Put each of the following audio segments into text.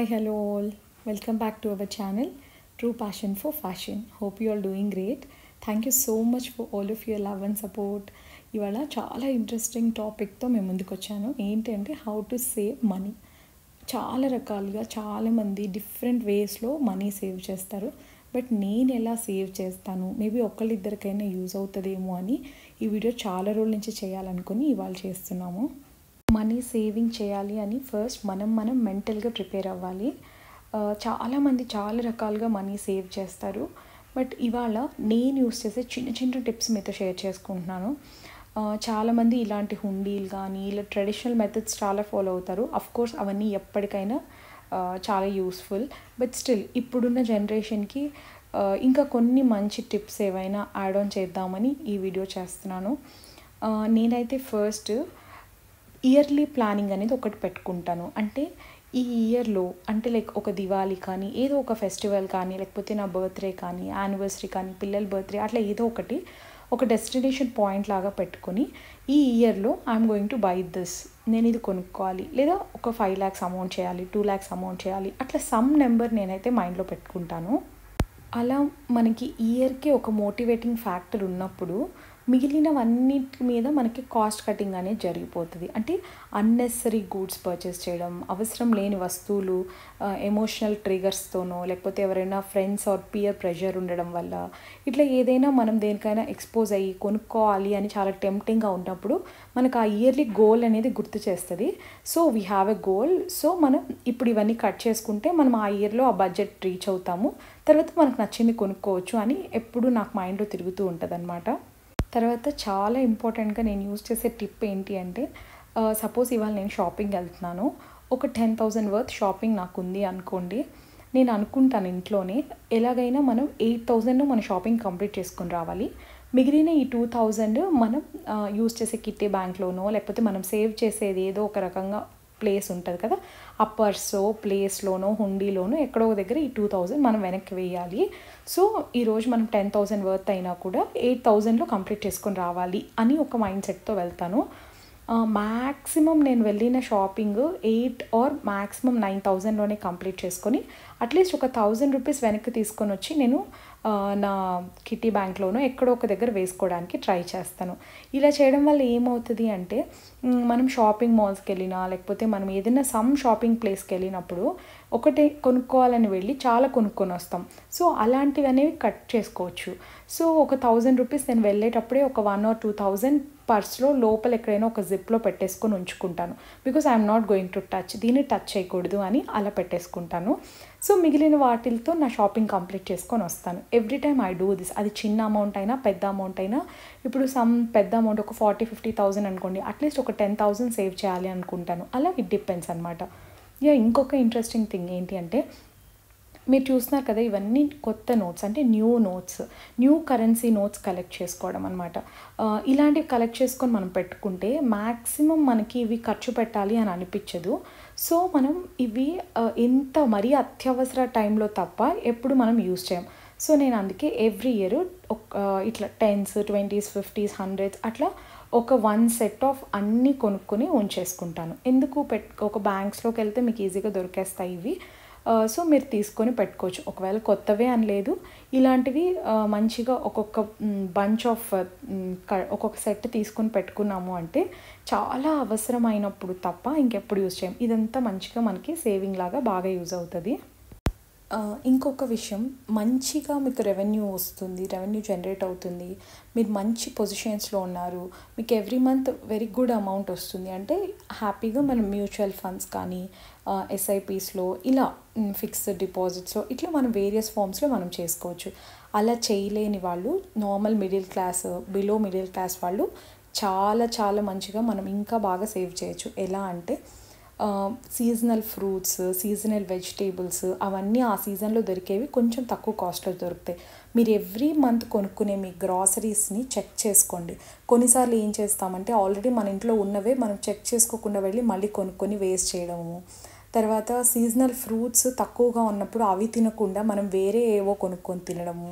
Hi, hello all. Welcome back to our channel, True Passion for Fashion. Hope you all doing great. Thank you so much for all of your love and support. ఇవాళ చాలా interesting టాపిక్తో మేము ముందుకు వచ్చాను. ఏంటంటే how to save money. చాలా రకాలుగా చాలామంది డిఫరెంట్ వేస్లో మనీ సేవ్ చేస్తారు. బట్ నేను ఎలా సేవ్ చేస్తాను, మేబీ ఒకళ్ళిద్దరికైనా యూజ్ అవుతుందేమో అని ఈ వీడియో చాలా రోజుల నుంచి చేయాలనుకుని ఇవాళ చేస్తున్నాము. మనీ సేవింగ్ చేయాలి అని ఫస్ట్ మనం మెంటల్గా ప్రిపేర్ అవ్వాలి. చాలామంది చాలా రకాలుగా మనీ సేవ్ చేస్తారు. బట్ ఇవాళ నేను యూస్ చేసే చిన్న చిన్న టిప్స్ మీతో షేర్ చేసుకుంటున్నాను. చాలామంది ఇలాంటి హుండీలు కానీ ఇలా ట్రెడిషనల్ మెథడ్స్ చాలా ఫాలో అవుతారు. కోర్స్ అవన్నీ ఎప్పటికైనా చాలా యూస్ఫుల్. బట్ స్టిల్ ఇప్పుడున్న జనరేషన్కి ఇంకా కొన్ని మంచి టిప్స్ ఏవైనా యాడ్ ఆన్ చేద్దామని ఈ వీడియో చేస్తున్నాను. నేనైతే ఫస్ట్ ఇయర్లీ ప్లానింగ్ అనేది ఒకటి పెట్టుకుంటాను. అంటే ఈ ఇయర్లో అంటే లైక్ ఒక దివాళీ కానీ ఏదో ఒక ఫెస్టివల్ కానీ లేకపోతే నా బర్త్డే కానీ యానివర్సరీ కానీ పిల్లల బర్త్డే అట్లా ఏదో ఒకటి ఒక డెస్టినేషన్ పాయింట్ లాగా పెట్టుకొని ఈ ఇయర్లో I'm going to buy this, నేను ఇది కొనుక్కోవాలి, లేదా ఒక 5 lakhs అమౌంట్ చేయాలి, 2 lakhs అమౌంట్ చేయాలి, అట్లా సమ్ నెంబర్ నేనైతే మైండ్లో పెట్టుకుంటాను. అలా మనకి ఇయర్కి ఒక మోటివేటింగ్ ఫ్యాక్టర్ ఉన్నప్పుడు మిగిలినవన్నిటి మీద మనకి కాస్ట్ కటింగ్ అనేది జరిగిపోతుంది. అంటే అన్నెసరీ గూడ్స్ పర్చేస్ చేయడం, అవసరం లేని వస్తువులు ఎమోషనల్ ట్రిగర్స్తోనో లేకపోతే ఎవరైనా ఫ్రెండ్స్ ఆర్ పియర్ ప్రెషర్ ఉండడం వల్ల ఇట్లా ఏదైనా మనం దేనికైనా ఎక్స్పోజ్ అయ్యి కొనుక్కోవాలి అని చాలా టెంప్టింగ్గా ఉన్నప్పుడు మనకు ఆ ఇయర్లీ గోల్ అనేది గుర్తు చేస్తుంది. So we have a goal. So మనం ఇప్పుడు ఇవన్నీ కట్ చేసుకుంటే మనం ఆ ఇయర్లో ఆ బడ్జెట్ రీచ్ అవుతాము, తర్వాత మనకు నచ్చింది కొనుక్కోవచ్చు అని ఎప్పుడు నాకు మైండ్లో తిరుగుతూ ఉంటుంది అనమాట. తర్వాత చాలా ఇంపార్టెంట్గా నేను యూజ్ చేసే టిప్ ఏంటి అంటే, సపోజ్ ఇవాళ నేను షాపింగ్ వెళ్తున్నాను, ఒక 10,000 వర్త్ షాపింగ్ నాకు ఉంది అనుకోండి. నేను అనుకుంటాను ఇంట్లోనే ఎలాగైనా మనం 8,000 మన షాపింగ్ కంప్లీట్ చేసుకొని రావాలి. మిగిలిన ఈ 2,000 మనం యూజ్ చేసే కిట్టి బ్యాంక్లోనో లేకపోతే మనం సేవ్ చేసేది ఏదో ఒక రకంగా ప్లేస్ ఉంటుంది కదా, ఆ పర్సో ప్లేస్లోనో హుండీలోనో ఎక్కడో దగ్గర ఈ 2,000 మనం వెనక్కి వేయాలి. సో ఈరోజు మనం 10,000 వర్త్ అయినా కూడా 8,000లో కంప్లీట్ చేసుకొని రావాలి అని ఒక మైండ్ సెట్తో వెళ్తాను. మ్యాక్సిమం నేను వెళ్ళిన షాపింగ్ 8 ఆర్ మ్యాక్సిమం 9,000లోనే కంప్లీట్ చేసుకొని అట్లీస్ట్ ఒక 1,000 రూపీస్ వెనక్కి తీసుకొని వచ్చి నేను నా కిట్టి బ్యాంక్లోనో ఎక్కడో ఒక దగ్గర వేసుకోవడానికి ట్రై చేస్తాను. ఇలా చేయడం వల్ల ఏమవుతుంది అంటే, మనం షాపింగ్ మాల్స్కి వెళ్ళినా లేకపోతే మనం ఏదైనా సమ్ షాపింగ్ ప్లేస్కి వెళ్ళినప్పుడు ఒకటే కొనుక్కోవాలని వెళ్ళి చాలా కొనుక్కొని వస్తాం. సో అలాంటివి అనేవి కట్ చేసుకోవచ్చు. సో ఒక 1,000 రూపీస్ నేను వెళ్ళేటప్పుడే ఒక 1 or 2,000 పర్స్లో లోపల ఎక్కడైనా ఒక జిప్లో పెట్టేసుకొని ఉంచుకుంటాను. Because I'm not going to దీన్ని టచ్ చేయకూడదు అని అలా పెట్టేసుకుంటాను. సో మిగిలిన వాటితో నా షాపింగ్ కంప్లీట్ చేసుకొని వస్తాను. Every time I do this. అది చిన్న అమౌంట్ అయినా పెద్ద అమౌంట్ అయినా, ఇప్పుడు పెద్ద అమౌంట్ ఒక 40,000-50,000 అనుకోండి, అట్లీస్ట్ ఒక 10,000 సేవ్ చేయాలి అనుకుంటాను. అలా ఇట్ డిపెండ్స్ అనమాట. ఇంకొక ఇంట్రెస్టింగ్ థింగ్ ఏంటి అంటే, మీరు చూస్తున్నారు కదా ఇవన్నీ కొత్త నోట్స్, అంటే న్యూ కరెన్సీ నోట్స్ కలెక్ట్ చేసుకోవడం అనమాట. ఇలాంటివి కలెక్ట్ చేసుకొని మనం పెట్టుకుంటే మ్యాక్సిమం మనకి ఇవి ఖర్చు పెట్టాలి అని అనిపించదు. సో మనం ఇవి ఎంత మరీ అత్యవసర టైంలో తప్ప ఎప్పుడు మనం యూజ్ చేయం. సో నేను అందుకే ఎవ్రీ ఇయర్ ఇట్లా 10s, 20s, 50s, 100s అట్లా ఒక 1 సెట్ ఆఫ్ అన్నీ కొనుక్కొని ఉంచేసుకుంటాను. ఎందుకు ఒక బ్యాంక్స్లోకి వెళ్తే మీకు ఈజీగా దొరికేస్తాయి ఇవి. సో మీరు తీసుకొని పెట్టుకోవచ్చు. ఒకవేళ కొత్తవే అని లేదు, ఇలాంటివి మంచిగా ఒక్కొక్క బంచ్ ఆఫ్ ఒక్కొక్క సెట్ తీసుకొని పెట్టుకున్నాము అంటే చాలా అవసరమైనప్పుడు తప్ప ఇంకెప్పుడు యూజ్ చేయం. ఇదంతా మంచిగా మనకి సేవింగ్ లాగా బాగా యూజ్ అవుతుంది. ఇంకొక విషయం, మంచిగా మీకు రెవెన్యూ వస్తుంది, రెవెన్యూ జనరేట్ అవుతుంది, మీరు మంచి పొజిషన్స్లో ఉన్నారు, మీకు every month very good amount వస్తుంది అంటే హ్యాపీగా మనం మ్యూచువల్ ఫండ్స్ కానీ ఎస్ఐపీస్లో ఇలా ఫిక్స్డ్ డిపాజిట్స్లో ఇట్లా మనం వేరియస్ ఫామ్స్లో మనం చేసుకోవచ్చు. అలా చేయలేని వాళ్ళు, normal middle class, below middle class వాళ్ళు చాలా చాలా మంచిగా మనం ఇంకా బాగా సేవ్ చేయొచ్చు. ఎలా అంటే సీజనల్ ఫ్రూట్స్, సీజనల్ వెజిటేబుల్స్ అవన్నీ ఆ సీజన్లో దొరికేవి కొంచెం తక్కువ కాస్ట్లో దొరుకుతాయి. మీరు ఎవ్రీ మంత్ కొనుక్కునే మీ గ్రాసరీస్ని చెక్ చేసుకోండి. కొన్నిసార్లు ఏం చేస్తామంటే ఆల్రెడీ మన ఇంట్లో ఉన్నవే మనం చెక్ చేసుకోకుండా వెళ్ళి మళ్ళీ కొనుక్కొని వేస్ట్ చేయడము, తర్వాత సీజనల్ ఫ్రూట్స్ తక్కువగా ఉన్నప్పుడు అవి తినకుండా మనం వేరే ఏవో కొనుక్కొని తినడము,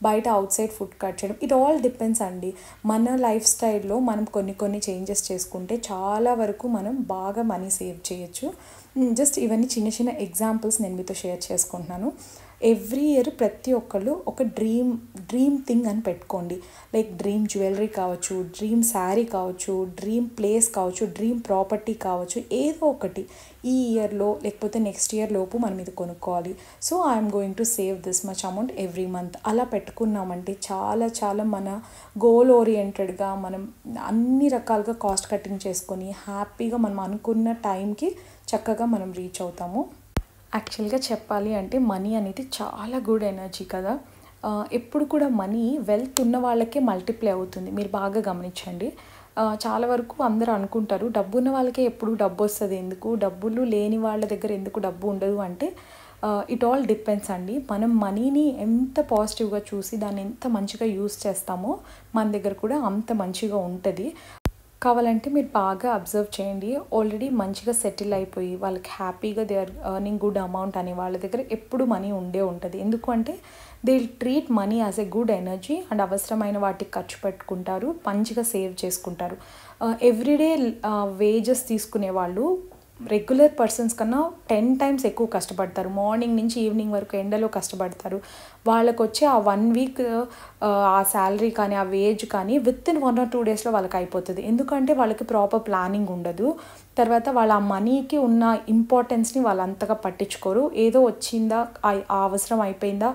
బయట అవుట్ సైడ్ ఫుడ్ కట్ చేయడం, ఇట్ ఆల్ డిపెండ్స్ అండి. మన లైఫ్ స్టైల్లో మనం కొన్ని చేంజెస్ చేసుకుంటే చాలా వరకు మనం బాగా మనీ సేవ్ చేయొచ్చు. జస్ట్ ఇవన్నీ చిన్న చిన్న ఎగ్జాంపుల్స్ నేను మీతో షేర్ చేసుకుంటున్నాను. ఎవ్రీ ఇయర్ ప్రతి ఒక్కళ్ళు ఒక డ్రీమ్ థింగ్ అని పెట్టుకోండి. లైక్ డ్రీమ్ జ్యువెలరీ కావచ్చు, డ్రీమ్ శారీ కావచ్చు, డ్రీమ్ ప్లేస్ కావచ్చు, డ్రీమ్ ప్రాపర్టీ కావచ్చు, ఏదో ఒకటి ఈ ఇయర్లో లేకపోతే నెక్స్ట్ ఇయర్ లోపు మనం ఇది కొనుక్కోవాలి. So I'm going to save this much amount every month అలా పెట్టుకున్నామంటే చాలా చాలా మన గోల్ ఓరియంటెడ్గా మనం అన్ని రకాలుగా కాస్ట్ కటింగ్ చేసుకొని హ్యాపీగా మనం అనుకున్న టైంకి చక్కగా మనం రీచ్ అవుతాము. యాక్చువల్గా చెప్పాలి అంటే మనీ అనేది చాలా గుడ్ ఎనర్జీ కదా. ఎప్పుడు కూడా మనీ వెల్త్ ఉన్న వాళ్ళకే మల్టిప్లై అవుతుంది. మీరు బాగా గమనించండి. చాలా వరకు అందరూ అనుకుంటారు డబ్బు ఉన్న వాళ్ళకే ఎప్పుడు డబ్బు వస్తుంది, ఎందుకు డబ్బులు లేని వాళ్ళ దగ్గర ఎందుకు డబ్బు ఉండదు అంటే ఇట్ ఆల్ డిపెండ్స్ అండి. మనం మనీని ఎంత పాజిటివ్గా చూసి దాన్ని ఎంత మంచిగా యూస్ చేస్తామో మన దగ్గర కూడా అంత మంచిగా ఉంటుంది. కావాలంటే మీరు బాగా అబ్జర్వ్ చేయండి. ఆల్రెడీ మంచిగా సెటిల్ అయిపోయి వాళ్ళకి హ్యాపీగా they are earning good amount అని వాళ్ళ దగ్గర ఎప్పుడు మనీ ఉంటుంది. ఎందుకు అంటే they will treat money as a good energy and అవసరమైన వాటికి ఖర్చు పెట్టుకుంటారు, మంచిగా సేవ్ చేసుకుంటారు. ఎవ్రీడే వేజెస్ తీసుకునే వాళ్ళు రెగ్యులర్ పర్సన్స్ కన్నా 10 times ఎక్కువ కష్టపడతారు. మార్నింగ్ నుంచి ఈవినింగ్ వరకు ఎండలో కష్టపడతారు. వాళ్ళకు వచ్చే ఆ 1 week ఆ శాలరీ కానీ ఆ వేజ్ కానీ విత్ ఇన్ 1 or 2 daysలో వాళ్ళకి అయిపోతుంది. ఎందుకంటే వాళ్ళకి ప్రాపర్ ప్లానింగ్ ఉండదు. తర్వాత వాళ్ళ ఆ మనీకి ఉన్న ఇంపార్టెన్స్ని వాళ్ళు అంతగా పట్టించుకోరు. ఏదో వచ్చిందా, ఆ అవసరం అయిపోయిందా,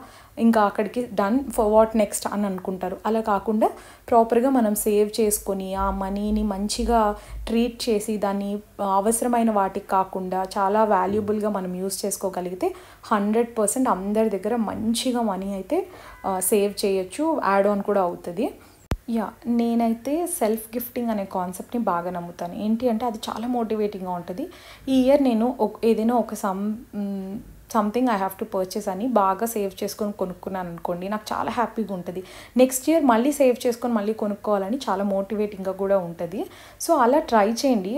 ఇంకా అక్కడికి డన్, ఫర్ వాట్ నెక్స్ట్ అని అనుకుంటారు. అలా కాకుండా ప్రాపర్గా మనం సేవ్ చేసుకొని ఆ మనీని మంచిగా ట్రీట్ చేసి దాన్ని అవసరమైన వాటికి కాకుండా చాలా వాల్యుబుల్గా మనం యూస్ చేసుకోగలిగితే 100% అందరి దగ్గర మంచిగా మనీ అయితే సేవ్ చేయొచ్చు, యాడ్ ఆన్ కూడా అవుతుంది. నేనైతే సెల్ఫ్ గిఫ్టింగ్ అనే కాన్సెప్ట్ని బాగా నమ్ముతాను. ఏంటి అంటే అది చాలా మోటివేటింగ్గా ఉంటుంది. ఈ ఇయర్ నేను ఏదైనా ఒక something I have to purchase అని బాగా సేవ్ చేసుకొని కొనుక్కున్నాను అనుకోండి, నాకు చాలా హ్యాపీగా ఉంటుంది. నెక్స్ట్ ఇయర్ మళ్ళీ సేవ్ చేసుకొని మళ్ళీ కొనుక్కోవాలని చాలా మోటివేటింగ్గా కూడా ఉంటుంది. సో అలా ట్రై చేయండి.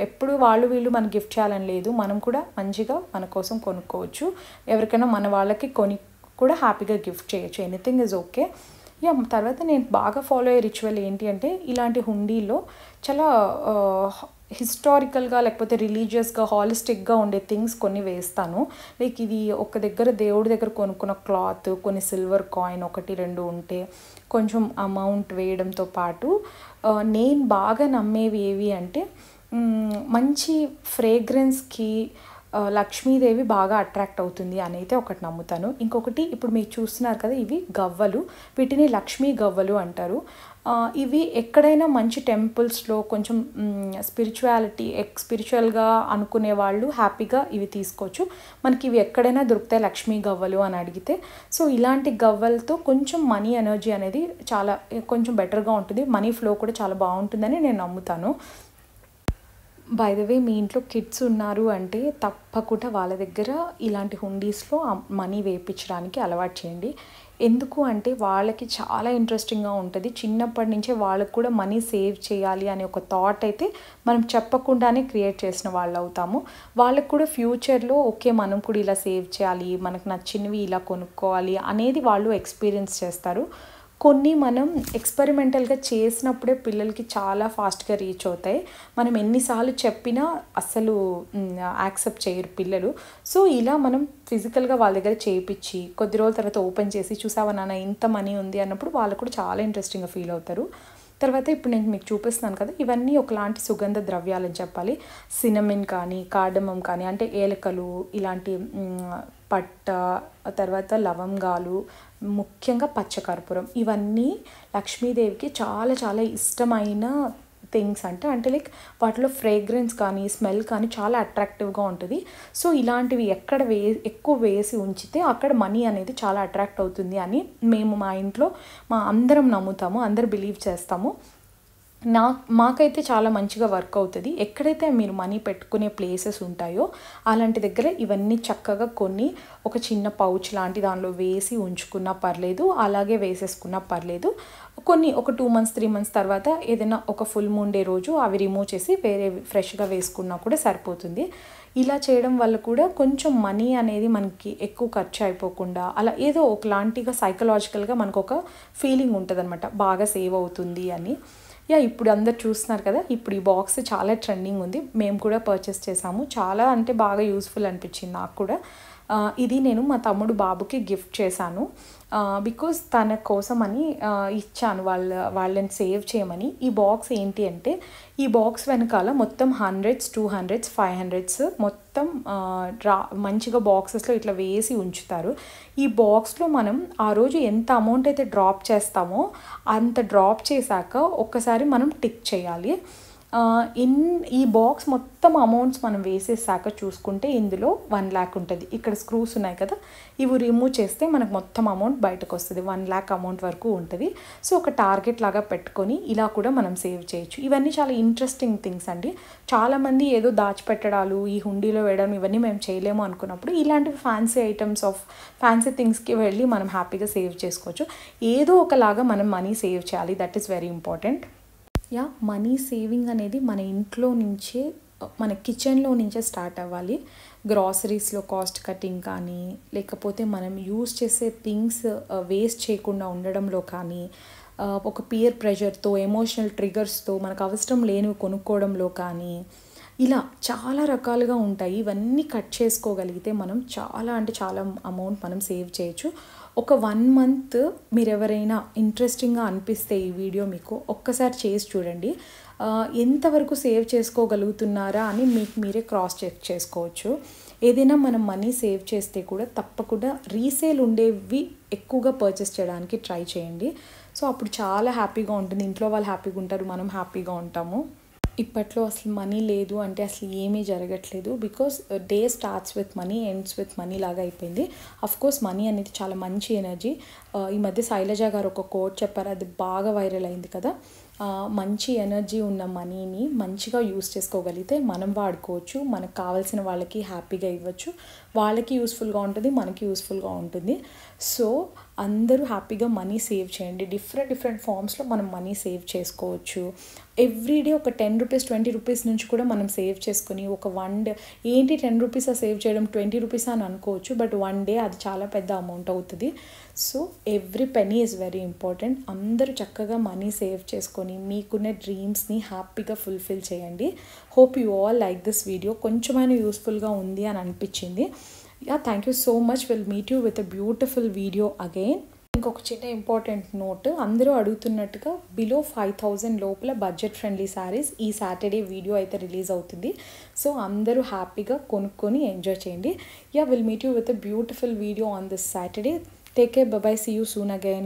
ఎప్పుడు వీళ్ళు మనకి గిఫ్ట్ చేయాలని లేదు, మనం కూడా మంచిగా మన కోసం కొనుక్కోవచ్చు. ఎవరికైనా మన వాళ్ళకి కూడా హ్యాపీగా గిఫ్ట్ చేయొచ్చు. Anything is okay. తర్వాత నేను బాగా ఫాలో అయ్యే రిచువల్ ఏంటి అంటే ఇలాంటి హుండీలో చాలా హిస్టారికల్గా లేకపోతే రిలీజియస్గా హాలిస్టిక్గా ఉండే థింగ్స్ కొన్ని వేస్తాను. లైక్ ఇది ఒక దగ్గర దేవుడి దగ్గర కొనుక్కున్న క్లాత్, కొన్ని సిల్వర్ కాయిన్ 1-2 ఉంటే కొంచెం అమౌంట్ వేయడంతో పాటు నేను బాగా నమ్మేవి ఏవి అంటే మంచి ఫ్రేగ్రెన్స్కి లక్ష్మీదేవి బాగా అట్రాక్ట్ అవుతుంది అని అయితే ఒకటి నమ్ముతాను. ఇంకొకటి ఇప్పుడు మీరు చూస్తున్నారు కదా, ఇవి గవ్వలు, వీటిని లక్ష్మీ గవ్వలు అంటారు. ఇవి ఎక్కడైనా మంచి టెంపుల్స్లో కొంచెం స్పిరిచువల్గా అనుకునే వాళ్ళు హ్యాపీగా ఇవి తీసుకోవచ్చు. మనకి ఇవి ఎక్కడైనా దొరుకుతాయి లక్ష్మీ గవ్వలు అని అడిగితే. సో ఇలాంటి గవ్వలతో కొంచెం మనీ ఎనర్జీ అనేది చాలా కొంచెం బెటర్గా ఉంటుంది, మనీ ఫ్లో కూడా చాలా బాగుంటుందని నేను నమ్ముతాను. బై ద వే, మీ ఇంట్లో కిడ్స్ ఉన్నారు అంటే తప్పకుండా వాళ్ళ దగ్గర ఇలాంటి హుండీస్లో మనీ వేయించడానికి అలవాటు చేయండి. ఎందుకు అంటే వాళ్ళకి చాలా ఇంట్రెస్టింగ్గా ఉంటుంది. చిన్నప్పటి నుంచే వాళ్ళకు కూడా మనీ సేవ్ చేయాలి అనే ఒక థాట్ అయితే మనం చెప్పకుండానే క్రియేట్ చేసిన వాళ్ళు అవుతాము. వాళ్ళకు కూడా ఫ్యూచర్లో ఓకే మనం కూడా ఇలా సేవ్ చేయాలి, మనకు నచ్చినవి ఇలా కొనుక్కోవాలి అనేది వాళ్ళు ఎక్స్పీరియన్స్ చేస్తారు. కొన్ని మనం ఎక్స్పెరిమెంటల్గా చేసినప్పుడే పిల్లలకి చాలా ఫాస్ట్గా రీచ్ అవుతాయి. మనం ఎన్నిసార్లు చెప్పినా అస్సలు యాక్సెప్ట్ చేయరు పిల్లలు. సో ఇలా మనం ఫిజికల్గా వాళ్ళ దగ్గర చేయించి కొద్ది రోజుల తర్వాత ఓపెన్ చేసి చూసావా నాన్న ఇంత మనీ ఉంది అన్నప్పుడు వాళ్ళు కూడా చాలా ఇంట్రెస్టింగ్గా ఫీల్ అవుతారు. తర్వాత ఇప్పుడు నేను మీకు చూపిస్తున్నాను కదా, ఇవన్నీ ఒకలాంటి సుగంధ ద్రవ్యాలని చెప్పాలి. సినమిన్ కానీ, కార్డమం కానీ, అంటే ఏలకలు, ఇలాంటి పట్ట, తర్వాత లవంగాలు, ముఖ్యంగా పచ్చకర్పూరం, ఇవన్నీ లక్ష్మీదేవికి చాలా చాలా ఇష్టమైన థింగ్స్ అంటే లైక్ వాటిలో ఫ్రేగ్రెన్స్ కానీ స్మెల్ కానీ చాలా అట్రాక్టివ్గా ఉంటుంది. సో ఇలాంటివి ఎక్కడ ఎక్కువ వేసి ఉంచితే అక్కడ మనీ అనేది చాలా అట్రాక్ట్ అవుతుంది అని మేము మా ఇంట్లో అందరం నమ్ముతాము, అందరు బిలీవ్ చేస్తాము. మాకైతే చాలా మంచిగా వర్క్ అవుతుంది. ఎక్కడైతే మీరు మనీ పెట్టుకునే ప్లేసెస్ ఉంటాయో అలాంటి దగ్గర ఇవన్నీ చక్కగా కొన్ని ఒక చిన్న పౌచ్ లాంటి దానిలో వేసి ఉంచుకున్నా పర్లేదు, అలాగే వేసేసుకున్నా పర్లేదు. కొన్ని ఒక 2 months 3 months తర్వాత ఏదైనా ఒక ఫుల్ మూన్ డే రోజు అవి రిమూవ్ చేసి వేరే ఫ్రెష్గా వేసుకున్నా కూడా సరిపోతుంది. ఇలా చేయడం వల్ల కూడా కొంచెం మనీ అనేది మనకి ఎక్కువ ఖర్చు అయిపోకుండా అలా ఏదో ఒకలాంటిగా సైకలాజికల్గా మనకు ఒక ఫీలింగ్ ఉంటుంది అనమాట, బాగా సేవ్ అవుతుంది అని. ఇప్పుడు అందరు చూస్తున్నారు కదా, ఇప్పుడు ఈ బాక్స్ చాలా ట్రెండింగ్ ఉంది. మేము కూడా పర్చేస్ చేసాము. చాలా అంటే బాగా యూస్ఫుల్ అనిపించింది నాకు కూడా. ఇది నేను మా తమ్ముడు బాబుకి గిఫ్ట్ చేశాను. బికాజ్ తన కోసమని ఇచ్చాను, వాళ్ళని సేవ్ చేయమని. ఈ బాక్స్ ఏంటి అంటే, ఈ బాక్స్ వెనకాల మొత్తం 100s 200s 500s మొత్తం మంచిగా బాక్సెస్లో ఇట్లా వేసి ఉంచుతారు. ఈ బాక్స్లో మనం ఆ రోజు ఎంత అమౌంట్ అయితే డ్రాప్ చేస్తామో అంత డ్రాప్ చేశాక ఒక్కసారి మనం టిక్ చేయాలి. ఈ బాక్స్ మొత్తం అమౌంట్స్ మనం వేసేసాక చూసుకుంటే ఇందులో 1 lakh ఉంటుంది. ఇక్కడ స్క్రూస్ ఉన్నాయి కదా, ఇవి రిమూవ్ చేస్తే మనకు మొత్తం అమౌంట్ బయటకు వస్తుంది. 1 lakh అమౌంట్ వరకు ఉంటుంది. సో ఒక టార్గెట్ లాగా పెట్టుకొని ఇలా కూడా మనం సేవ్ చేయొచ్చు. ఇవన్నీ చాలా ఇంట్రెస్టింగ్ థింగ్స్ అండి. చాలామంది ఏదో దాచిపెట్టడాలు, ఈ హుండీలో వేయడం ఇవన్నీ మేము చేయలేము అనుకున్నప్పుడు ఇలాంటివి ఫ్యాన్సీ థింగ్స్కి వెళ్ళి మనం హ్యాపీగా సేవ్ చేసుకోవచ్చు. ఏదో ఒకలాగా మనం మనీ సేవ్ చేయాలి. That is very important. Money saving అనేది మన ఇంట్లో నుంచే, మన కిచెన్లో నుంచే స్టార్ట్ అవ్వాలి. గ్రాసరీస్లో కాస్ట్ కటింగ్ కానీ, లేకపోతే మనం యూస్ చేసే థింగ్స్ వేస్ట్ చేయకుండా ఉండడంలో కానీ, ఒక పియర్ ప్రెషర్తో, ఎమోషనల్ ట్రిగర్స్తో మనకు అవసరం లేనివి కొనుక్కోవడంలో కానీ, ఇలా చాలా రకాలుగా ఉంటాయి. ఇవన్నీ కట్ చేసుకోగలిగితే మనం చాలా అంటే చాలా అమౌంట్ మనం సేవ్ చేయొచ్చు. ఒక 1 month మీరు ఎవరైనా ఇంట్రెస్టింగ్గా అనిపిస్తే ఈ వీడియో మీకు ఒక్కసారి చేసి చూడండి. ఎంతవరకు సేవ్ చేసుకోగలుగుతున్నారా అని మీకు మీరే క్రాస్ చెక్ చేసుకోవచ్చు. ఏదైనా మనం మనీ సేవ్ చేస్తే కూడా తప్పకుండా రీసేల్ ఉండేవి ఎక్కువగా పర్చేస్ చేయడానికి ట్రై చేయండి. సో అప్పుడు చాలా హ్యాపీగా ఉంటుంది. ఇంట్లో వాళ్ళు హ్యాపీగా ఉంటారు, మనం హ్యాపీగా ఉంటాము. ఇప్పట్లో అసలు మనీ లేదు అంటే అసలు ఏమీ జరగట్లేదు. Because day starts with money, ends with money లాగా అయిపోయింది. అఫ్కోర్స్ మనీ అనేది చాలా మంచి ఎనర్జీ. ఈ మధ్య శైలజ గారు ఒక కోట్ చెప్పారు, అది బాగా వైరల్ అయింది కదా. మంచి ఎనర్జీ ఉన్న మనీని మంచిగా యూస్ చేసుకోగలిగితే మనం వాడుకోవచ్చు, మనకు కావాల్సిన వాళ్ళకి హ్యాపీగా ఇవ్వచ్చు, వాళ్ళకి యూస్ఫుల్గా ఉంటుంది, మనకి యూస్ఫుల్గా ఉంటుంది. సో అందరూ హ్యాపీగా మనీ సేవ్ చేయండి. డిఫరెంట్ ఫామ్స్లో మనం మనీ సేవ్ చేసుకోవచ్చు. ఎవ్రీడే ఒక 10 రూపీస్ 20 రూపీస్ నుంచి కూడా మనం సేవ్ చేసుకొని ఒక 1 day ఏంటి 10 రూపీసా సేవ్ చేయడం, 20 రూపీసా అని అనుకోవచ్చు. బట్ 1 day అది చాలా పెద్ద అమౌంట్ అవుతుంది. So every penny is very important. అందరూ చక్కగా మనీ సేవ్ చేసుకొని మీకున్న డ్రీమ్స్ని హ్యాపీగా ఫుల్ఫిల్ చేయండి. Hope you all like this video. కొంచెమైనా యూస్ఫుల్గా ఉంది అని అనిపించింది. Thank you so much. Will meet you with a beautiful video again. ఇంకొక చిన్న ఇంపార్టెంట్ నోట్, అందరూ అడుగుతున్నట్టుగా బిలో 5,000 లోపల బడ్జెట్ ఫ్రెండ్లీ శారీస్ ఈ సాటర్డే వీడియో అయితే రిలీజ్ అవుతుంది. సో అందరూ హ్యాపీగా కొనుక్కొని ఎంజాయ్ చేయండి. Will meet you with a beautiful video on this Saturday. Take care. Bye bye. See you soon again.